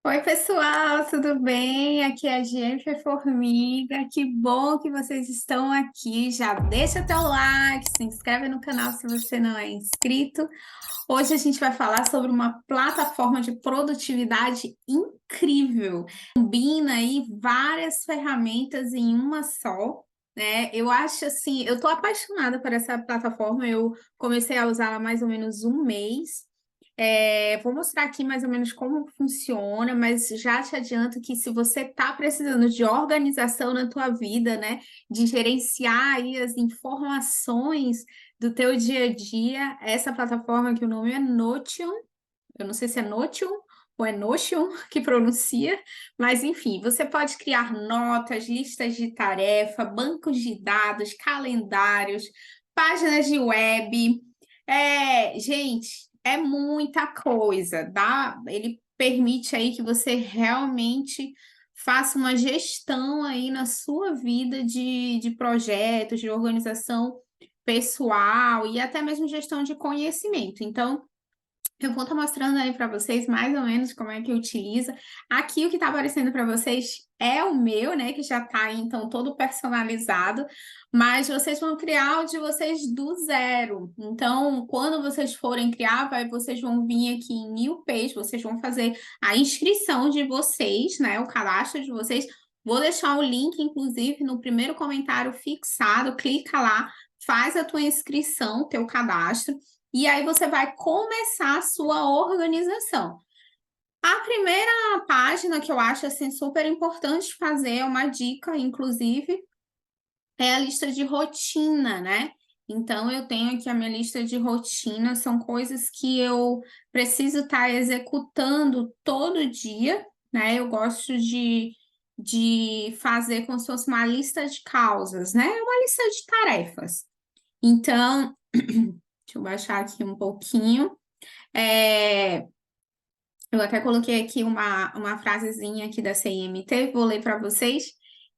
Oi, pessoal, tudo bem? Aqui é a Jennifer Formiga. Que bom que vocês estão aqui. Já deixa teu like, se inscreve no canal se você não é inscrito. Hoje a gente vai falar sobre uma plataforma de produtividade incrível. Combina aí várias ferramentas em uma só, né? Eu acho assim, eu tô apaixonada por essa plataforma. Eu comecei a usá-la há mais ou menos um mês. Vou mostrar aqui mais ou menos como funciona, mas já te adianto que se você está precisando de organização na tua vida, né, de gerenciar aí as informações do teu dia a dia, essa plataforma que o nome é Notion, eu não sei se é Notion ou é Notion que pronuncia, mas enfim, você pode criar notas, listas de tarefa, bancos de dados, calendários, páginas de web. Gente, é muita coisa, dá? Ele permite aí que você realmente faça uma gestão aí na sua vida de projetos, de organização pessoal e até mesmo gestão de conhecimento. Então, eu vou estar mostrando aí para vocês mais ou menos como é que utiliza. Aqui o que está aparecendo para vocês é o meu, né? Que já está aí, então, todo personalizado. Mas vocês vão criar o de vocês do zero. Então, quando vocês forem criar, vocês vão vir aqui em New Page, vocês vão fazer a inscrição de vocês, né? O cadastro de vocês. Vou deixar o link, inclusive, no primeiro comentário fixado. Clica lá, faz a tua inscrição, teu cadastro. E aí você vai começar a sua organização. A primeira página que eu acho assim super importante fazer, é uma dica, inclusive, é a lista de rotina, né? Então eu tenho aqui a minha lista de rotina, são coisas que eu preciso estar executando todo dia, né? Eu gosto de fazer como se fosse uma lista de causas, né? Uma lista de tarefas. Então, deixa eu baixar aqui um pouquinho. É, eu até coloquei aqui uma frasezinha aqui da CIMT, vou ler para vocês,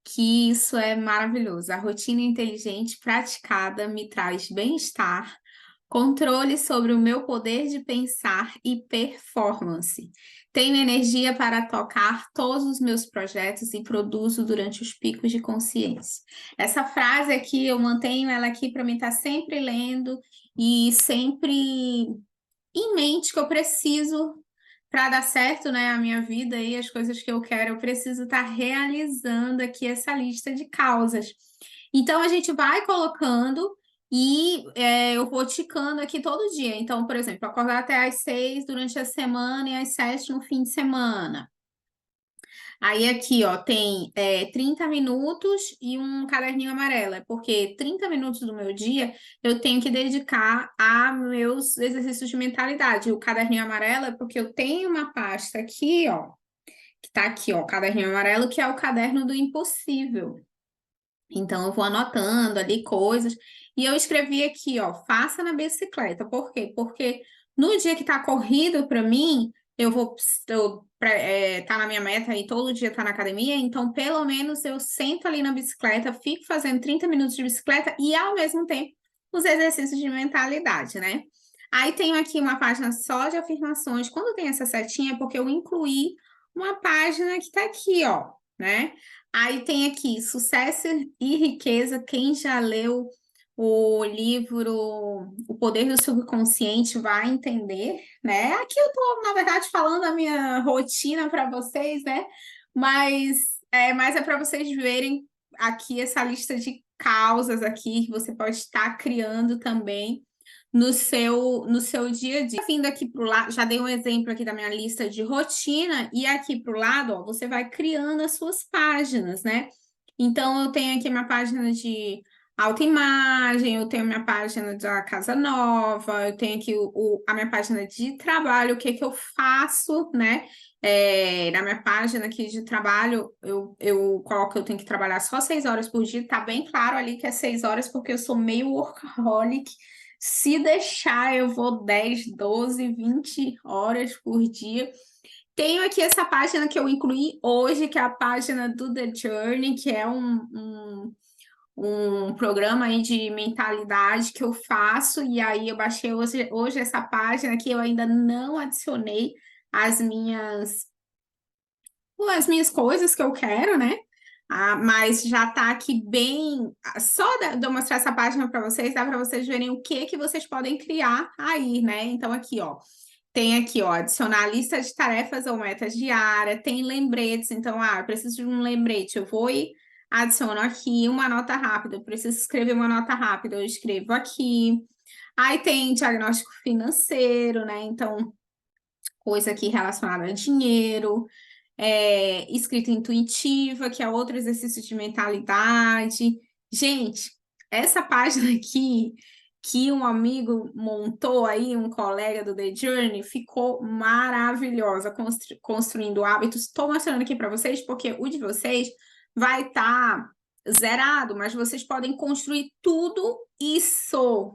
que isso é maravilhoso. A rotina inteligente praticada me traz bem-estar, controle sobre o meu poder de pensar e performance. Tenho energia para tocar todos os meus projetos e produzo durante os picos de consciência. Essa frase aqui, eu mantenho ela aqui para mim estar sempre lendo e sempre em mente que eu preciso para dar certo, né, a minha vida e as coisas que eu quero, eu preciso estar realizando aqui essa lista de causas. Então a gente vai colocando e eu vou ticando aqui todo dia. Então, por exemplo, acordar até às 6 durante a semana e às 7 no fim de semana. Aí aqui, ó, tem 30 minutos e um caderninho amarelo, é porque 30 minutos do meu dia eu tenho que dedicar a meus exercícios de mentalidade. O caderninho amarelo é porque eu tenho uma pasta aqui, ó, que tá aqui, ó, o caderninho amarelo, que é o caderno do impossível. Então eu vou anotando ali coisas. E eu escrevi aqui, ó, faça na bicicleta. Por quê? Porque no dia que tá corrido para mim, tá na minha meta e todo dia tá na academia, então pelo menos eu sento ali na bicicleta, fico fazendo 30 minutos de bicicleta e ao mesmo tempo os exercícios de mentalidade, né? Aí tenho aqui uma página só de afirmações. Quando tem essa setinha, é porque eu incluí uma página que tá aqui, ó, né? Aí tem aqui Sucesso e Riqueza. Quem já leu o livro O Poder do Subconsciente vai entender, né? Aqui eu tô, na verdade, falando a minha rotina para vocês, né? Mas é para vocês verem aqui essa lista de causas aqui que você pode estar criando também no seu dia a dia. Vindo aqui para o lado, já dei um exemplo aqui da minha lista de rotina, e aqui para o lado, ó, você vai criando as suas páginas, né? Então, eu tenho aqui minha página de autoimagem, eu tenho minha página da casa nova, eu tenho aqui a minha página de trabalho, o que que eu faço, né? Na minha página aqui de trabalho, eu coloco que eu tenho que trabalhar só 6 horas por dia, tá bem claro ali que é 6 horas, porque eu sou meio workaholic. Se deixar, eu vou 10, 12, 20 horas por dia. Tenho aqui essa página que eu incluí hoje, que é a página do The Journey, que é um programa aí de mentalidade que eu faço, e aí eu baixei hoje essa página que eu ainda não adicionei as minhas as minhas coisas que eu quero, né? Mas já tá aqui bem. Só de eu mostrar essa página para vocês, dá para vocês verem o que vocês podem criar aí, né? Então, aqui, ó. Tem aqui, ó, adicionar lista de tarefas ou metas diária, tem lembretes, então, eu preciso de um lembrete, eu vou e adiciono aqui uma nota rápida, eu preciso escrever uma nota rápida, eu escrevo aqui. Aí tem diagnóstico financeiro, né? Então, coisa aqui relacionada a dinheiro, escrita intuitiva, que é outro exercício de mentalidade. Gente, essa página aqui que um amigo montou aí, um colega do The Journey, ficou maravilhosa, construindo hábitos. Estou mostrando aqui para vocês, porque o de vocês vai estar zerado, mas vocês podem construir tudo isso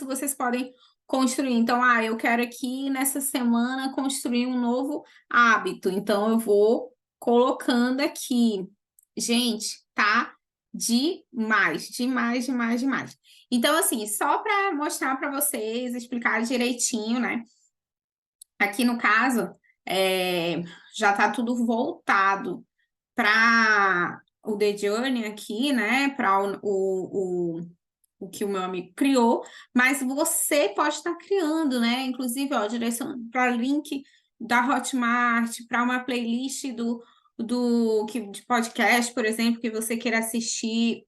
vocês podem construir. Então, eu quero aqui nessa semana construir um novo hábito. Então, eu vou colocando aqui. Gente, tá demais, demais, demais, demais. Então, assim, só para mostrar para vocês, explicar direitinho, né? Aqui no caso, já tá tudo voltado para o The Journey aqui, né? Para o que o meu amigo criou, mas você pode estar criando, né? Inclusive, ó, direção para link da Hotmart, para uma playlist de podcast, por exemplo, que você queira assistir,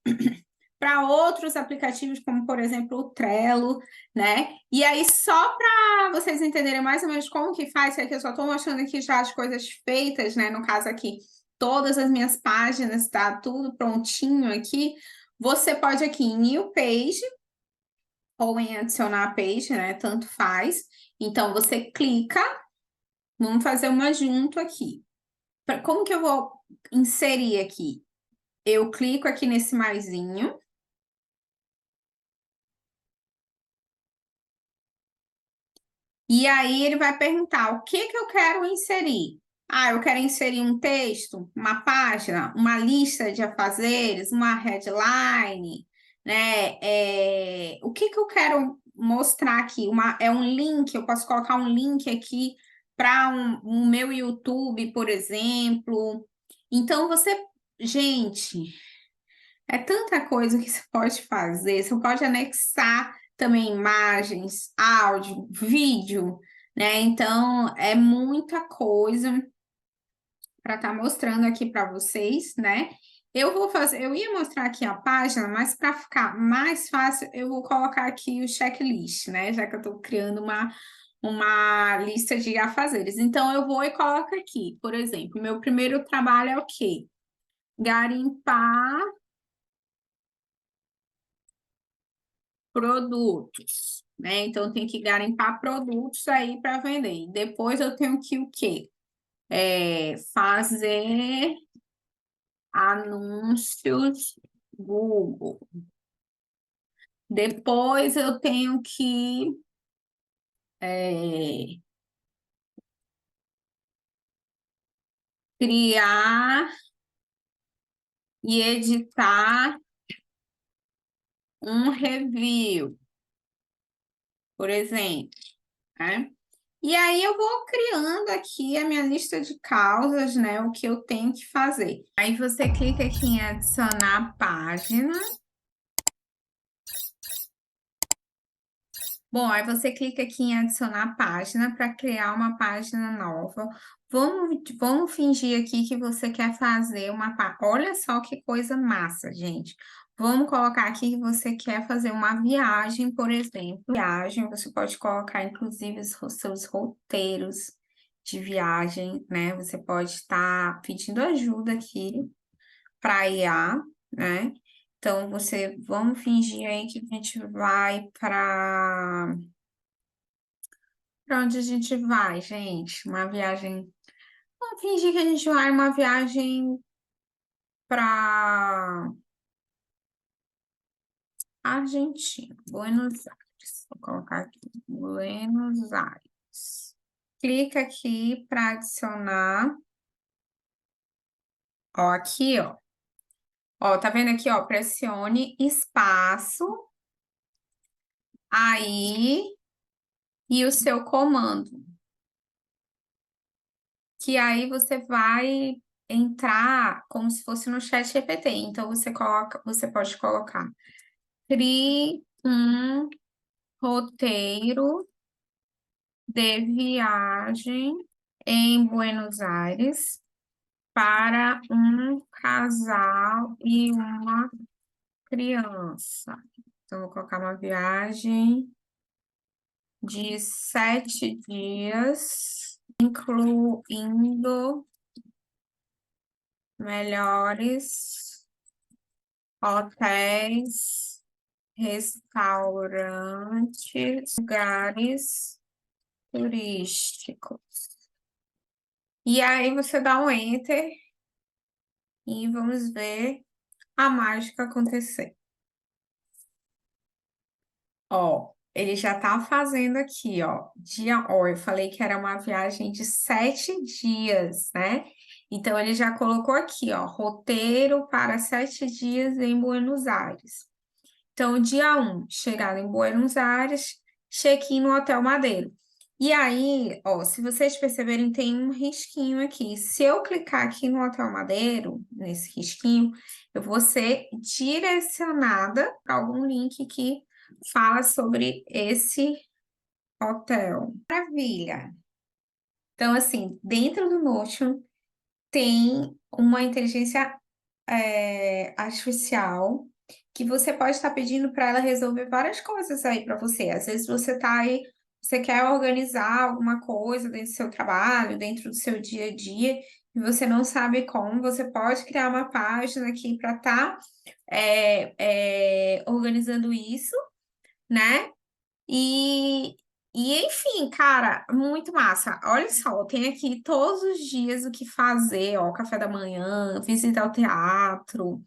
para outros aplicativos, como por exemplo o Trello, né? E aí, só para vocês entenderem mais ou menos como que faz, que aqui eu só estou mostrando aqui já as coisas feitas, né? No caso aqui, todas as minhas páginas, tá tudo prontinho aqui. Você pode aqui em New Page ou em adicionar page, né? Tanto faz. Então, você clica, vamos fazer uma junto aqui. Como que eu vou inserir aqui? Eu clico aqui nesse maisinho. E aí ele vai perguntar o que que eu quero inserir. Eu quero inserir um texto, uma página, uma lista de afazeres, uma headline, né? O que que eu quero mostrar aqui? É um link, eu posso colocar um link aqui para um meu YouTube, por exemplo. Então, gente, é tanta coisa que você pode fazer. Você pode anexar também imagens, áudio, vídeo, né? Então, é muita coisa para estar mostrando aqui para vocês, né? Eu ia mostrar aqui a página, mas para ficar mais fácil, eu vou colocar aqui o checklist, né? Já que eu estou criando uma lista de afazeres. Então, eu vou e coloco aqui, por exemplo, meu primeiro trabalho é o quê? Garimpar produtos, né? Então, eu tenho que garimpar produtos aí para vender. Depois, eu tenho que o quê? Fazer anúncios Google. Depois, eu tenho que criar e editar um review, por exemplo, né? E aí eu vou criando aqui a minha lista de causas, né? O que eu tenho que fazer. Aí você clica aqui em adicionar página. Bom, aí você clica aqui em adicionar página para criar uma página nova. Vamos fingir aqui que você quer fazer uma página. Olha só que coisa massa, gente. Vamos colocar aqui que você quer fazer uma viagem, por exemplo. Viagem, você pode colocar, inclusive, os seus roteiros de viagem, né? Você pode estar pedindo ajuda aqui para a IA, né? Então, vamos fingir aí que a gente vai para onde a gente vai, gente? Uma viagem. Vamos fingir que a gente vai uma viagem para Argentina, Buenos Aires. Vou colocar aqui, Buenos Aires. Clica aqui para adicionar. Ó, aqui, ó. Ó, tá vendo aqui, ó? Pressione espaço. Aí, e o seu comando. que aí você vai entrar como se fosse no chat GPT. Então você pode colocar: crie um roteiro de viagem em Buenos Aires para um casal e uma criança. Então, vou colocar uma viagem de 7 dias, incluindo melhores hotéis, restaurantes, lugares turísticos. E aí você dá um enter e vamos ver a mágica acontecer. Ó, ele já tá fazendo aqui, ó. Eu falei que era uma viagem de 7 dias, né? Então, ele já colocou aqui, ó, roteiro para 7 dias em Buenos Aires. Então, dia 1, chegada em Buenos Aires, check-in no Hotel Madeiro. E aí, ó, se vocês perceberem, tem um risquinho aqui. Se eu clicar aqui no Hotel Madeiro, nesse risquinho, eu vou ser direcionada para algum link que fala sobre esse hotel. Maravilha! Então, assim, dentro do Notion tem uma inteligência artificial que você pode estar pedindo para ela resolver várias coisas aí para você. Às vezes você tá aí, você quer organizar alguma coisa dentro do seu trabalho, dentro do seu dia a dia, e você não sabe como, você pode criar uma página aqui para estar organizando isso, né? E, enfim, cara, muito massa. Olha só, tem aqui todos os dias o que fazer, ó, café da manhã, visita ao teatro,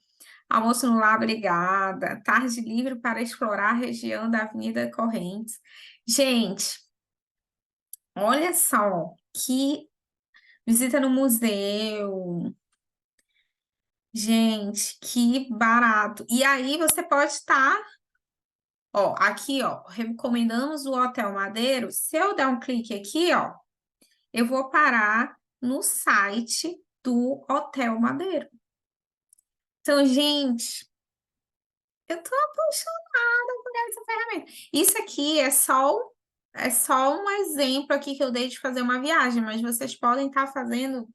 almoço no Lar Brigada, tarde livre para explorar a região da Avenida Correntes. Gente, olha só, que visita no museu. Gente, que barato. E aí você pode estar, ó, aqui, ó, recomendamos o Hotel Madeiro. Se eu der um clique aqui, ó, eu vou parar no site do Hotel Madeiro. Então, gente, eu tô apaixonada por essa ferramenta. Isso aqui é só um exemplo aqui que eu dei de fazer uma viagem, mas vocês podem estar fazendo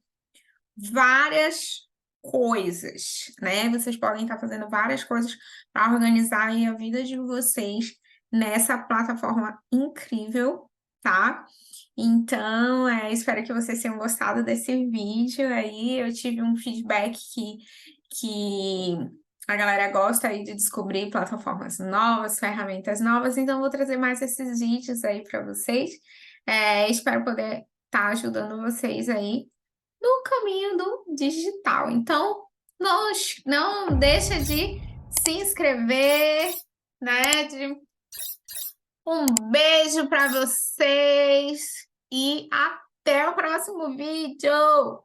várias coisas, né? Vocês podem estar fazendo várias coisas para organizar aí a vida de vocês nessa plataforma incrível, tá? Então, espero que vocês tenham gostado desse vídeo aí. Eu tive um feedback que a galera gosta aí de descobrir plataformas novas, ferramentas novas, então vou trazer mais esses vídeos aí para vocês. Espero poder estar ajudando vocês aí no caminho do digital. Então, não deixa de se inscrever, né? Um beijo para vocês e até o próximo vídeo!